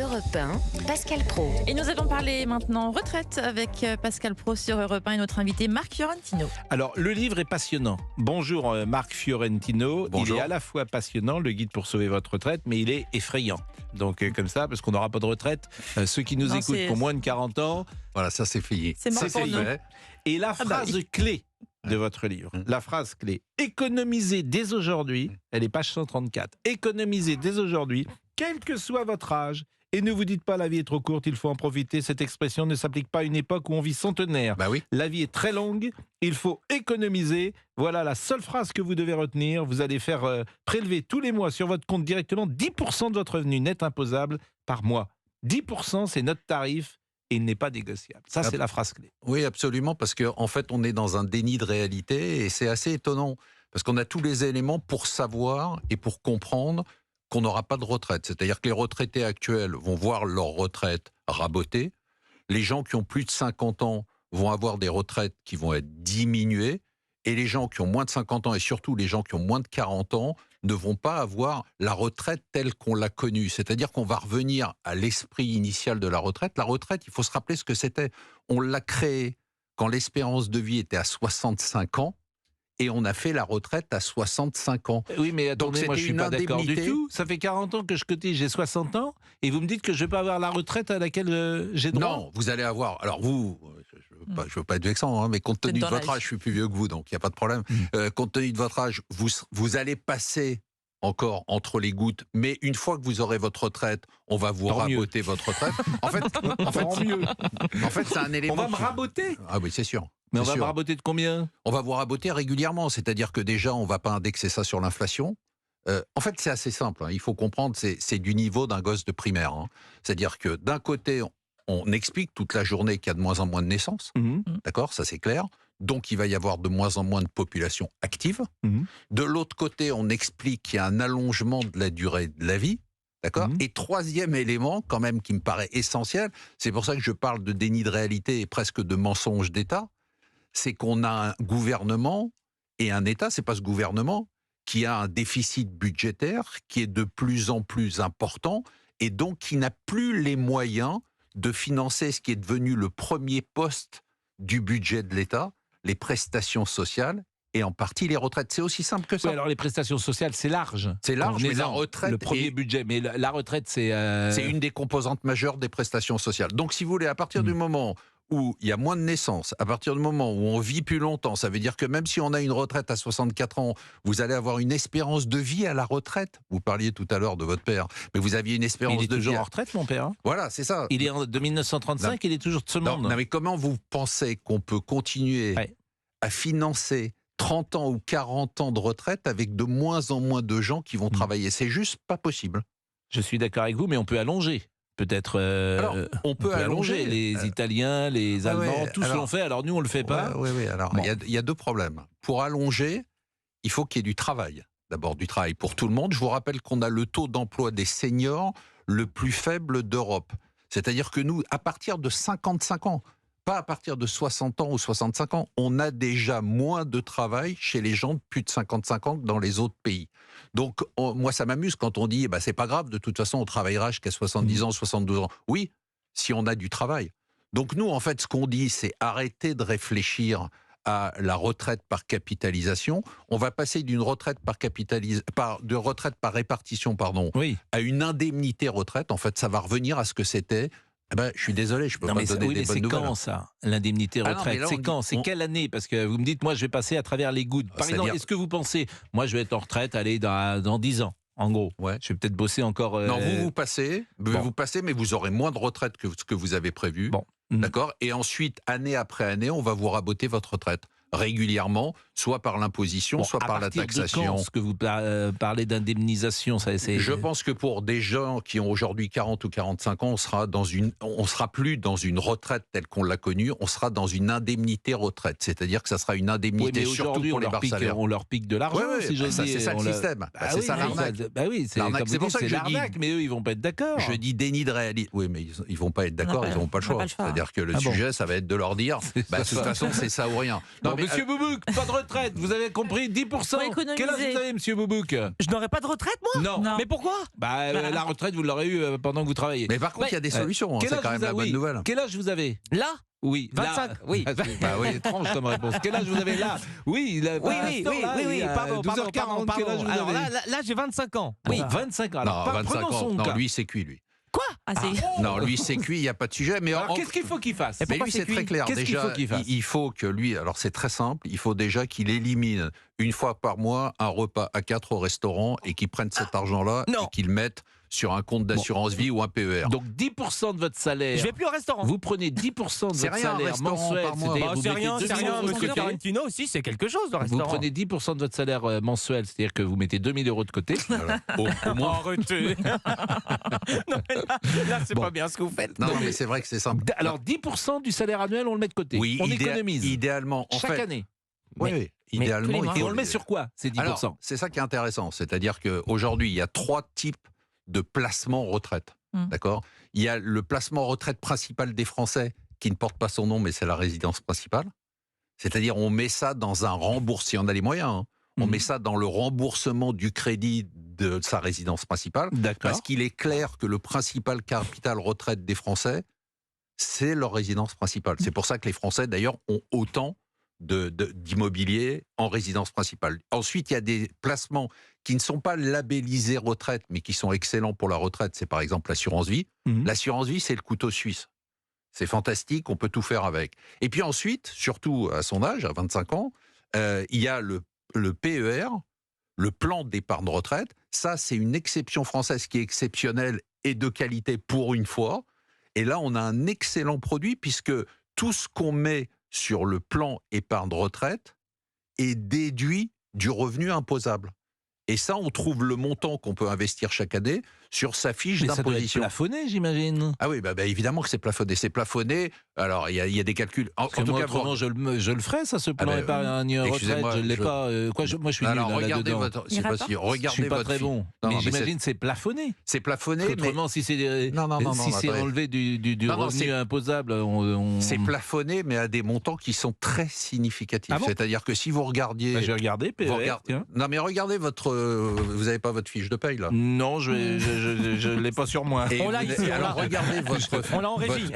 Europe 1, Pascal Praud. Et nous allons parler maintenant retraite avec Pascal Praud sur Europe 1 et notre invité Marc Fiorentino. Alors, le livre est passionnant. Bonjour Marc Fiorentino. Bonjour. Il est à la fois passionnant, le guide pour sauver votre retraite, mais il est effrayant. Donc comme ça, parce qu'on n'aura pas de retraite, ceux qui nous Non, écoutent c'est- pour moins de 40 ans, Voilà, ça c'est fini. C'est mort pour nous. fait. et la bah phrase oui. clé de votre livre, la phrase clé, économisez dès aujourd'hui, elle est page 134, économisez dès aujourd'hui, quel que soit votre âge, et ne vous dites pas la vie est trop courte, il faut en profiter, cette expression ne s'applique pas à une époque où on vit centenaire. Bah oui. La vie est très longue, il faut économiser. Voilà la seule phrase que vous devez retenir. Vous allez faire prélever tous les mois sur votre compte directement 10% de votre revenu net imposable par mois. 10%, c'est notre tarif et il n'est pas négociable. Ça, c'est la phrase clé. Oui, absolument, parce qu'en fait, on est dans un déni de réalité et c'est assez étonnant, parce qu'on a tous les éléments pour savoir et pour comprendre qu'on n'aura pas de retraite. C'est-à-dire que les retraités actuels vont voir leur retraite rabotée, les gens qui ont plus de 50 ans vont avoir des retraites qui vont être diminuées, et les gens qui ont moins de 50 ans, et surtout les gens qui ont moins de 40 ans, ne vont pas avoir la retraite telle qu'on l'a connue. C'est-à-dire qu'on va revenir à l'esprit initial de la retraite. La retraite, il faut se rappeler ce que c'était. On l'a créée quand l'espérance de vie était à 65 ans, et on a fait la retraite à 65 ans. Oui, mais Donc, attendez, moi je c'était suis pas une d'accord du indemnité. tout. Ça fait 40 ans que je cotise, j'ai 60 ans, et vous me dites que je ne vais pas avoir la retraite à laquelle j'ai droit. Non, vous allez avoir... Alors vous, je veux pas être vexant, hein, mais compte tenu de dans votre l'âge. âge, je suis plus vieux que vous, donc il n'y a pas de problème. Compte tenu de votre âge, vous allez passer encore entre les gouttes, mais une fois que vous aurez votre retraite, on va vous Tant mieux. raboter votre retraite. En fait, c'est un élément... On va me qui- raboter. Ah oui, c'est sûr. Mais on C'est va me sûr. raboter de combien? On va vous raboter régulièrement, c'est-à-dire que déjà, on ne va pas indexer ça sur l'inflation. En fait, c'est assez simple, hein. Il faut comprendre, c'est du niveau d'un gosse de primaire, hein. C'est-à-dire que d'un côté, on explique toute la journée qu'il y a de moins en moins de naissances, d'accord, ça c'est clair. Donc, il va y avoir de moins en moins de population active. Mhm. De l'autre côté, on explique qu'il y a un allongement de la durée de la vie. D'accord. Mhm. Et troisième élément, quand même, qui me paraît essentiel, c'est pour ça que je parle de déni de réalité et presque de mensonge d'État, c'est qu'on a un gouvernement et un État, c'est pas ce gouvernement, qui a un déficit budgétaire qui est de plus en plus important et donc qui n'a plus les moyens de financer ce qui est devenu le premier poste du budget de l'État, les prestations sociales et en partie les retraites. C'est aussi simple que ça. Oui, alors les prestations sociales, c'est large. C'est large, mais la Convenez-en. retraite Le premier est- budget, mais la retraite, c'est... C'est une des composantes majeures des prestations sociales. Donc, si vous voulez, à partir du moment où il y a moins de naissances, à partir du moment où on vit plus longtemps, ça veut dire que même si on a une retraite à 64 ans, vous allez avoir une espérance de vie à la retraite. Vous parliez tout à l'heure de votre père, mais vous aviez une Mais espérance il est de toujours vie. en retraite, mon père. Hein. Voilà, c'est ça. Il est de 1935, il est toujours de ce Non, monde. non, mais comment vous pensez qu'on peut continuer Ouais. à financer 30 ans ou 40 ans de retraite avec de moins en moins de gens qui vont travailler? C'est juste pas possible. Je suis d'accord avec vous, mais on peut allonger. Peut-être. Alors, on peut allonger. Les Italiens, les ouais, Allemands, ouais, tous alors- l'ont fait. Alors nous, on le fait pas. Oui. Alors, Bon. il y a deux problèmes. Pour allonger, il faut qu'il y ait du travail. D'abord, du travail pour tout le monde. Je vous rappelle qu'on a le taux d'emploi des seniors le plus faible d'Europe. C'est-à-dire que nous, à partir de 55 ans, pas à partir de 60 ans ou 65 ans, on a déjà moins de travail chez les gens de plus de 55 ans que dans les autres pays. Donc, moi, ça m'amuse quand on dit, c'est pas grave, de toute façon, on travaillera jusqu'à 70 ans, 72 ans. Oui, si on a du travail. Donc, nous, en fait, ce qu'on dit, c'est arrêter de réfléchir à la retraite par capitalisation. On va passer d'une retraite de retraite par répartition, Oui. à une indemnité retraite. En fait, ça va revenir à ce que c'était. Je suis désolé, je peux Non, pas mais donner oui, des mais bonnes c'est nouvelles. quand ça, l'indemnité Ah non, retraite? mais là, C'est on quand? dit- C'est quelle année? Parce que vous me dites, moi, je vais passer à travers les gouttes. Par exemple, C'est-à-dire- est-ce que vous pensez, moi, je vais être en retraite, allez, dans 10 ans, en gros. Ouais. Je vais peut-être bosser encore. Non, vous passez, mais vous aurez moins de retraite que ce que vous avez prévu. Bon. D'accord. Et ensuite, année après année, on va vous raboter votre retraite régulièrement, soit par l'imposition, Bon, soit à par la partir de taxation. quand, ce que vous parlez d'indemnisation, ça, c'est... Je pense que pour des gens qui ont aujourd'hui 40 ou 45 ans, on sera plus dans une retraite telle qu'on l'a connue, on sera dans une indemnité retraite. C'est-à-dire que ça sera une Oui, indemnité mais surtout aujourd'hui, pour on les leur bas pique, salaires. on leur pique de l'argent, Ouais, si j'ose dire. c'est ça le système. C'est ça l'arnaque. Oui, c'est L'arnaque, comme c'est vous pour dites, ça que c'est je dis- l'arnaque, mais eux, ils vont pas être d'accord. Je dis déni de réalité. Oui, mais ils vont pas être d'accord, ils n'auront pas le on n'a choix. pas le choix. C'est-à-dire que le Ah bon. sujet, ça va être de leur dire, de toute façon, c'est ça ou rien. Non, Monsieur Boubouk, pas de retraite, vous avez compris, 10%. Faut économiser. Quel âge vous avez, monsieur Boubouk? Je n'aurai pas de retraite, moi? Non. Mais pourquoi? La retraite, vous l'aurez eu pendant que vous travaillez. Mais par contre, il y a des solutions, hein, Quel c'est âge quand même vous la avez- bonne oui. nouvelle. Quel âge vous avez? Là? Oui. 25, là. oui. Bah oui, étrange comme réponse. Quel âge vous avez là? Oui, Oui, pardon, 12h40, quel âge vous Alors avez? là, j'ai 25 ans. Oui, Voilà. 25 ans. Alors, Non, 25 prenons ans. son Non, cas. lui, c'est cuit, lui. Ah, c'est- Non, lui, c'est cuit, il n'y a pas de sujet. Mais Alors, qu'est-ce qu'il faut qu'il fasse? Et Mais pourquoi lui, c'est c'est très cuit? clair. Qu'est-ce qu'il Déjà, faut qu'il fasse? il faut que lui, alors c'est très simple, il faut déjà qu'il élimine une fois par mois un repas à 4 au restaurant et qu'il prenne cet argent-là Non. et qu'il le mette sur un compte d'assurance vie ou un PER. Donc 10% de votre salaire. Je vais plus au restaurant. Vous prenez 10% de C'est votre rien, un salaire restaurant mensuel. par mois. c'est-à-dire Bah, vous c'est mettez rien, 2000 c'est rien. euros de Monsieur côté. Fiorentino aussi, c'est quelque chose, le Vous restaurant. prenez 10% de votre salaire mensuel, c'est-à-dire que vous mettez 2000 euros de côté. Voilà. Au moins. Arrêtez. Non, mais là, c'est Bon. pas bien ce que vous faites. Non, mais c'est vrai que c'est simple. Alors 10% du salaire annuel, on le met de côté. Oui, on économise. Idéalement, en Chaque fait. année. Oui, mais idéalement, tous les mois. il Et faut on le met sur quoi, ces 10%? Alors, c'est ça qui est intéressant. C'est-à-dire qu'aujourd'hui, il y a 3 types de placements retraite. D'accord? Il y a le placement retraite principal des Français, qui ne porte pas son nom, mais c'est la résidence principale. C'est-à-dire, on met ça dans un remboursement, si on a les moyens, hein. On met ça dans le remboursement du crédit de sa résidence principale. D'accord. Parce qu'il est clair que le principal capital retraite des Français, c'est leur résidence principale. C'est pour ça que les Français, d'ailleurs, ont autant d'immobilier en résidence principale. Ensuite, il y a des placements qui ne sont pas labellisés retraite, mais qui sont excellents pour la retraite. C'est par exemple l'assurance vie. L'assurance vie, c'est le couteau suisse. C'est fantastique, on peut tout faire avec. Et puis ensuite, surtout à son âge, à 25 ans, il y a le PER, le plan d'épargne retraite. Ça, c'est une exception française qui est exceptionnelle et de qualité pour une fois. Et là, on a un excellent produit puisque tout ce qu'on met sur le plan épargne retraite est déduit du revenu imposable. Et ça, on trouve le montant qu'on peut investir chaque année sur sa fiche Mais ça doit être d'imposition. plafonné, j'imagine. Ah oui, bah évidemment que c'est plafonné. C'est plafonné. Alors, il y a des calculs. En Parce que tout moi, cas, autrement, je le ferai, ça, ce plan ben, épargne retraite. excusez-moi, Je ne l'ai je- pas. Moi, je suis nul alors, là, regardez là-dedans. votre. Il C'est pas rapporte si. Je Regardez suis pas votre très fiche. bon. Non, mais non, mais j'imagine que c'est plafonné. c'est plafonné, Parce mais qu'autrement, si c'est Non, si c'est attendez. enlevé du Non, non, revenu c'est- imposable, c'est plafonné, mais à des montants qui sont très significatifs. Ah bon C'est-à-dire que si vous regardiez. Bah, je vais regarder, vous PER, regardez- tiens. Non, mais regardez votre. Vous n'avez pas votre fiche de paye, là. Non, je ne l'ai pas sur moi. Et On l'a vous- ici, on alors l'a. regardez votre. On l'a en régie.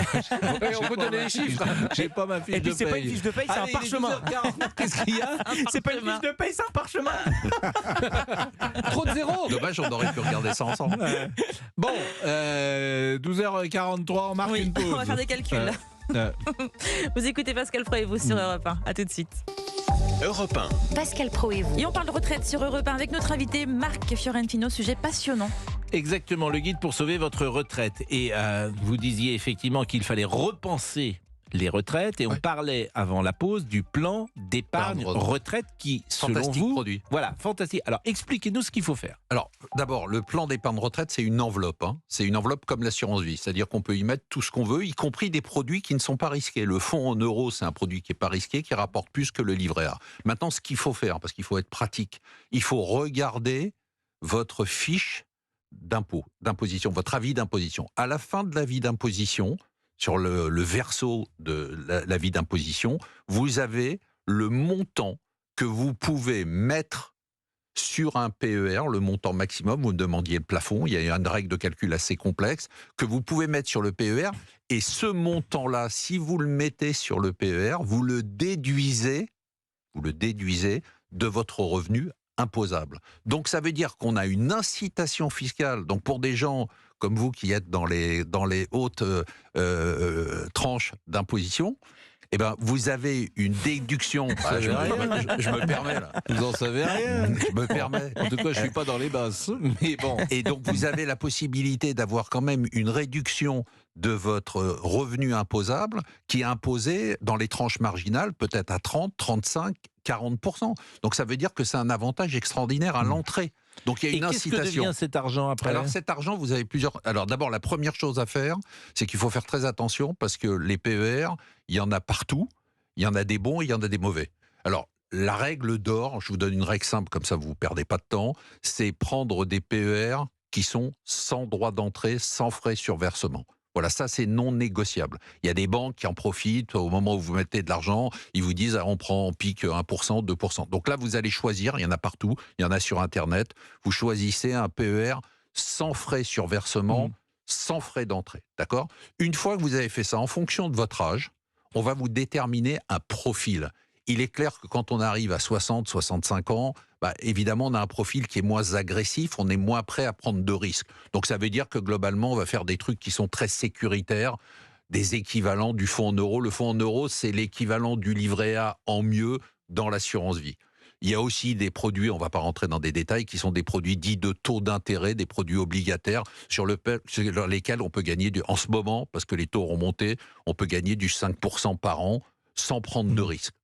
On peut donner les chiffres. J'ai pas ma fiche Et puis, de c'est paye. pas une fiche de paye, c'est un Allez, il est parchemin. 12h40. Qu'est-ce qu'il y a? C'est pas une fiche de paye, c'est un parchemin. Trop de zéros. Dommage, on aurait pu regarder ça ensemble. Bon, 12h43, on marque Oui, une pause. on va faire des calculs. Vous écoutez Pascal Pro et vous sur Europe 1. À tout de suite. Europe 1. Pascal Pro et vous. Et on parle de retraite sur Europe 1 avec notre invité Marc Fiorentino. Sujet passionnant. Exactement, le guide pour sauver votre retraite. Et vous disiez effectivement qu'il fallait repenser les retraites et on Ouais. parlait avant la pause du plan d'épargne Épargne retraite qui, selon Fantastique vous, produit. voilà, fantastique. Alors expliquez-nous ce qu'il faut faire. Alors, d'abord, le plan d'épargne retraite, c'est une enveloppe. Hein. C'est une enveloppe comme l'assurance vie. C'est-à-dire qu'on peut y mettre tout ce qu'on veut, y compris des produits qui ne sont pas risqués. Le fonds en euros, c'est un produit qui n'est pas risqué, qui rapporte plus que le livret A. Maintenant, ce qu'il faut faire, parce qu'il faut être pratique, il faut regarder votre fiche d'imposition, votre avis d'imposition. À la fin de l'avis d'imposition, sur le verso de l'avis d'imposition, vous avez le montant que vous pouvez mettre sur un PER, le montant maximum, vous me demandiez le plafond, il y a une règle de calcul assez complexe, que vous pouvez mettre sur le PER, et ce montant-là, si vous le mettez sur le PER, vous le déduisez de votre revenu imposable. Donc ça veut dire qu'on a une incitation fiscale, donc pour des gens comme vous qui êtes dans les hautes tranches d'imposition, eh ben, vous avez une déduction. Ah, je me permets là. Vous en savez rien. Je me permets. En tout cas, je suis pas dans les basses, mais bon. Et donc, vous avez la possibilité d'avoir quand même une réduction de votre revenu imposable qui est imposé dans les tranches marginales, peut-être à 30, 35, 40%. Donc, ça veut dire que c'est un avantage extraordinaire à l'entrée. Donc, il y a Et une qu'est-ce que incitation. devient cet argent après? Alors cet argent, vous avez plusieurs... Alors d'abord, la première chose à faire, c'est qu'il faut faire très attention parce que les PER, il y en a partout, il y en a des bons, il y en a des mauvais. Alors, la règle d'or, je vous donne une règle simple, comme ça vous ne perdez pas de temps, c'est prendre des PER qui sont sans droit d'entrée, sans frais sur versement. Voilà, ça c'est non négociable. Il y a des banques qui en profitent au moment où vous mettez de l'argent, ils vous disent on pique 1%, 2%. Donc là, vous allez choisir, il y en a partout, il y en a sur Internet, vous choisissez un PER sans frais sur versement, sans frais d'entrée, d'accord ? Une fois que vous avez fait ça, en fonction de votre âge, on va vous déterminer un profil. Il est clair que quand on arrive à 60, 65 ans, évidemment, on a un profil qui est moins agressif, on est moins prêt à prendre de risques. Donc ça veut dire que globalement, on va faire des trucs qui sont très sécuritaires, des équivalents du fonds en euros. Le fonds en euros, c'est l'équivalent du livret A en mieux dans l'assurance vie. Il y a aussi des produits, on ne va pas rentrer dans des détails, qui sont des produits dits de taux d'intérêt, des produits obligataires sur lesquels on peut gagner, en ce moment, parce que les taux ont monté, on peut gagner du 5% par an sans prendre de risques.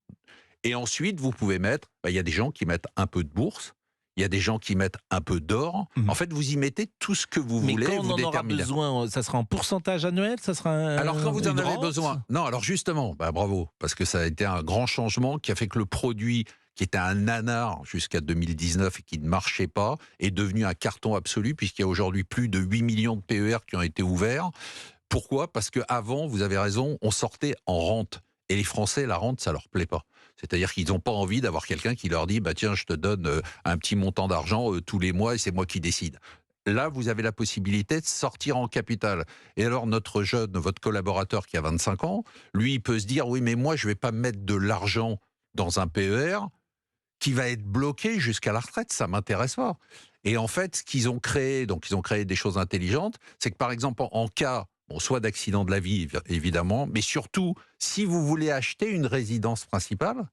Et ensuite, vous pouvez mettre, il y a des gens qui mettent un peu de bourse, il y a des gens qui mettent un peu d'or. En fait, vous y mettez tout ce que vous voulez. Mais quand vous on en aura besoin, ça sera en pourcentage annuel, ça sera alors quand vous en avez rente besoin. Non, alors justement, bravo, parce que ça a été un grand changement qui a fait que le produit qui était un nanar jusqu'à 2019 et qui ne marchait pas, est devenu un carton absolu, puisqu'il y a aujourd'hui plus de 8 millions de PER qui ont été ouverts. Pourquoi ? Parce qu'avant, vous avez raison, on sortait en rente. Et les Français, la rente, ça leur plaît pas. C'est-à-dire qu'ils n'ont pas envie d'avoir quelqu'un qui leur dit tiens, je te donne un petit montant d'argent tous les mois et c'est moi qui décide. Là, vous avez la possibilité de sortir en capital. Et alors, votre collaborateur qui a 25 ans, lui, il peut se dire oui, mais moi, je ne vais pas mettre de l'argent dans un PER qui va être bloqué jusqu'à la retraite. Ça ne m'intéresse pas. Et en fait, ce qu'ils ont créé, donc ils ont créé des choses intelligentes, c'est que par exemple, en cas soit d'accident de la vie, évidemment, mais surtout, si vous voulez acheter une résidence principale,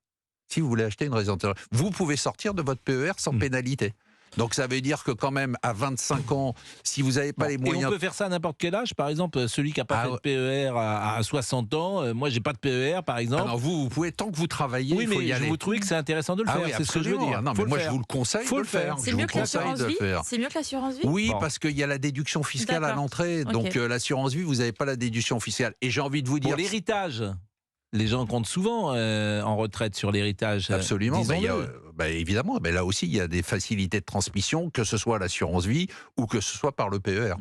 vous pouvez sortir de votre PER sans pénalité. Donc ça veut dire que quand même, à 25 ans, si vous n'avez pas les moyens... Et on peut faire ça à n'importe quel âge, par exemple, celui qui n'a pas fait de PER à 60 ans, moi j'ai pas de PER, par exemple. Alors vous pouvez, tant que vous travaillez, oui, il faut y aller. Vous trouvez que c'est intéressant de le faire, oui, c'est ce que je veux dire. Non, mais moi je vous le conseille de le faire. C'est mieux que l'assurance vie. C'est mieux que l'assurance vie. Oui, parce qu'il y a la déduction fiscale à l'entrée, donc l'assurance vie, vous n'avez pas la déduction fiscale. Et j'ai envie de vous dire... Pour l'héritage, les gens comptent souvent en retraite sur l'héritage. Absolument. Évidemment, mais là aussi, il y a des facilités de transmission, que ce soit à l'assurance vie ou que ce soit par le PER.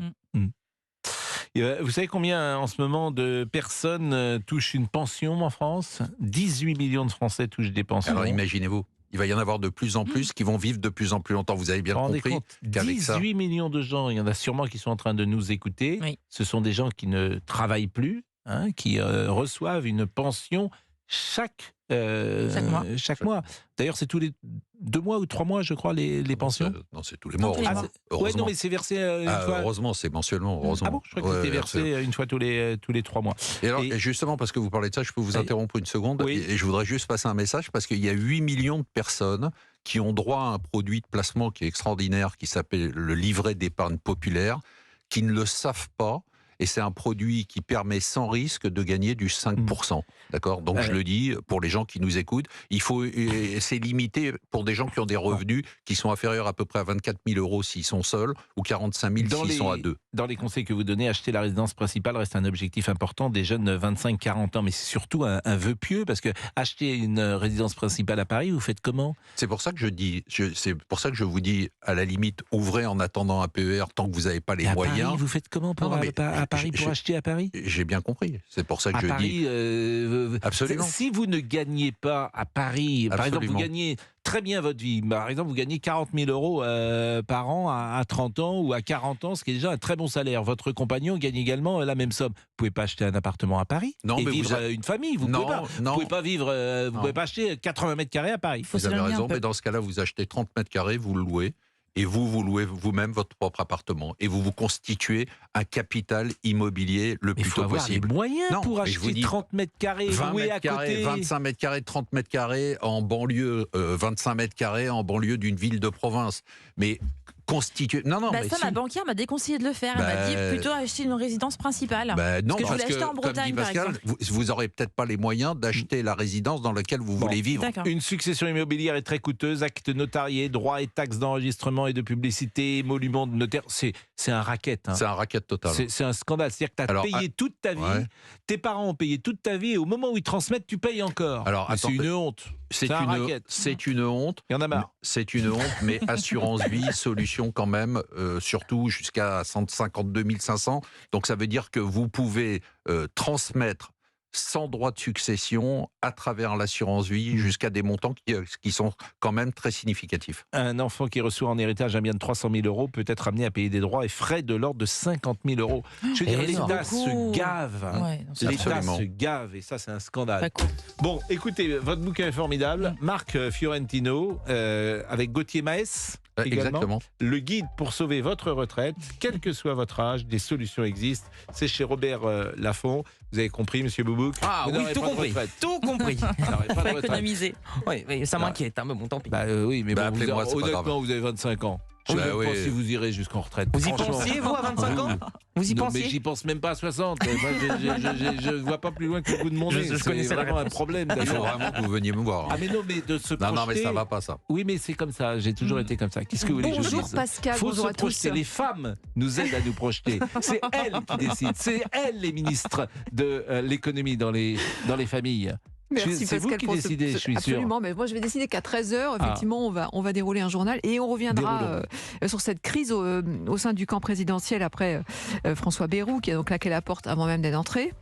Vous savez combien en ce moment de personnes touchent une pension en France ? 18 millions de Français touchent des pensions. Alors imaginez-vous, il va y en avoir de plus en plus qui vont vivre de plus en plus longtemps. Vous avez bien compris qu'avec ça... 18 millions de gens, il y en a sûrement qui sont en train de nous écouter. Oui. Ce sont des gens qui ne travaillent plus, qui reçoivent une pension chaque mois. D'ailleurs, c'est tous les 2 mois ou 3 mois, je crois, les pensions. Non, c'est tous les mois. Non, mais c'est versé une fois. Heureusement, c'est mensuellement. Heureusement. Ah bon, je crois que c'était versé une fois tous les 3 mois. Et alors, justement, parce que vous parlez de ça, je peux vous interrompre une seconde. Oui. Et je voudrais juste passer un message, parce qu'il y a 8 millions de personnes qui ont droit à un produit de placement qui est extraordinaire, qui s'appelle le livret d'épargne populaire, qui ne le savent pas. Et c'est un produit qui permet sans risque de gagner du 5%. D'accord ? Donc je le dis, pour les gens qui nous écoutent, c'est limité pour des gens qui ont des revenus qui sont inférieurs à peu près à 24 000 euros s'ils sont seuls, ou 45 000 s'ils sont à deux. Dans les conseils que vous donnez, acheter la résidence principale reste un objectif important des jeunes 25-40 ans. Mais c'est surtout un vœu pieux, parce que acheter une résidence principale à Paris, vous faites comment ? C'est pour ça que je vous dis, à la limite, ouvrez en attendant un PER tant que vous n'avez pas les moyens. Paris, vous faites comment pour acheter à Paris ? J'ai bien compris. C'est pour ça que dis... Absolument. Si vous ne gagnez pas à Paris, par exemple, vous gagnez très bien votre vie. Par exemple, vous gagnez 40 000 euros par an à 30 ans ou à 40 ans, ce qui est déjà un très bon salaire. Votre compagnon gagne également la même somme. Vous ne pouvez pas acheter un appartement à Paris et vivre une famille. Vous ne pouvez pas vivre. Vous pouvez pas acheter 80 mètres carrés à Paris. Vous avez raison, mais dans ce cas-là, vous achetez 30 mètres carrés, vous le louez. Et vous louez vous-même votre propre appartement. Et vous constituez un capital immobilier le plus tôt possible. Il faut avoir les moyens pour acheter 30 mètres carrés, 20 louer mètres à carrés, côté. 25 mètres carrés, 30 mètres carrés en banlieue, 25 mètres carrés en banlieue d'une ville de province. Mais constituer... ma banquière m'a déconseillé de le faire. Elle m'a dit plutôt acheter une résidence principale. Non, parce que je voulais acheter en Bretagne, comme dit Pascal, vous n'aurez peut-être pas les moyens d'acheter la résidence dans laquelle vous voulez vivre. Une succession immobilière est très coûteuse. Actes notariés, droits et taxes d'enregistrement et de publicité, émoluments de notaire. C'est un racket. C'est un racket total. C'est un scandale. C'est-à-dire que tu as payé toute ta vie, tes parents ont payé toute ta vie, et au moment où ils transmettent, tu payes encore. C'est une honte. C'est une honte. Il y en a marre. C'est une honte, mais Assurance Vie, solution exonération quand même, surtout jusqu'à 152 500. Donc ça veut dire que vous pouvez transmettre sans droit de succession à travers l'assurance vie jusqu'à des montants qui sont quand même très significatifs. Un enfant qui reçoit en héritage un bien de 300 000 euros peut être amené à payer des droits et frais de l'ordre de 50 000 euros. Je veux dire, énorme. l'État se gave. Hein. Ouais, non, c'est L'État Absolument. se gave et ça c'est un scandale. pas cool. Bon, écoutez, votre bouquin est formidable. Marc Fiorentino, avec Gauthier Maes. Également, Exactement. le guide pour sauver votre retraite, quel que soit votre âge, des solutions existent. C'est chez Robert Laffont. Vous avez compris, monsieur Boubouk? Ah Vous oui, n'aurez tout pas de compris. retraite. Tout compris. Vous n'aurez pas de Faut retraite. économiser. Oui, ça m'inquiète, hein, mais bon, tant pis. Bah oui, mais Bah, bon, appelez-moi, c'est pas honnêtement, grave. vous avez 25 ans. Je ne Bah sais oui. pas si vous irez jusqu'en retraite. Vous y Franchement. pensiez, vous, à 25 ans Vous y Non, mais pensiez j'y pense même pas à 60. Moi, je ne vois pas plus loin que le bout de mon nez. Je C'est connaissais la vraiment un réponse. problème Il faut d'ailleurs. vraiment que vous veniez me voir. Ah mais non, mais de se Non, projeter... non, mais ça va pas, ça. Oui, mais c'est comme ça. J'ai toujours été comme ça. Qu'est-ce que vous voulez que je Bonjour dise? Pascal, Faut bonjour se à tous. projeter. Les femmes nous aident à nous projeter. C'est elles qui décident. C'est elles les ministres de l'économie dans les familles. Merci C'est vous Pascal qui pour décidez, je suis sûr. Absolument, mais moi je vais décider qu'à 13h, effectivement, on va dérouler un journal et on reviendra sur cette crise au sein du camp présidentiel après François Bayrou, qui a donc claqué la porte avant même d'être entré.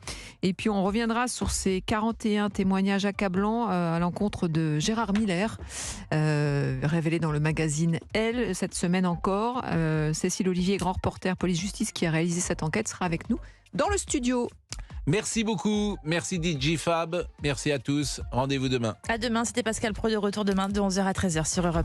Et puis on reviendra sur ces 41 témoignages accablants à l'encontre de Gérard Miller, révélé dans le magazine Elle cette semaine encore. Cécile Olivier, grand reporter police-justice qui a réalisé cette enquête, sera avec nous dans le studio. Merci beaucoup. Merci DJ Fab. Merci à tous. Rendez-vous demain. À demain, c'était Pascal Pro de retour demain de 11h à 13h sur Europe 1.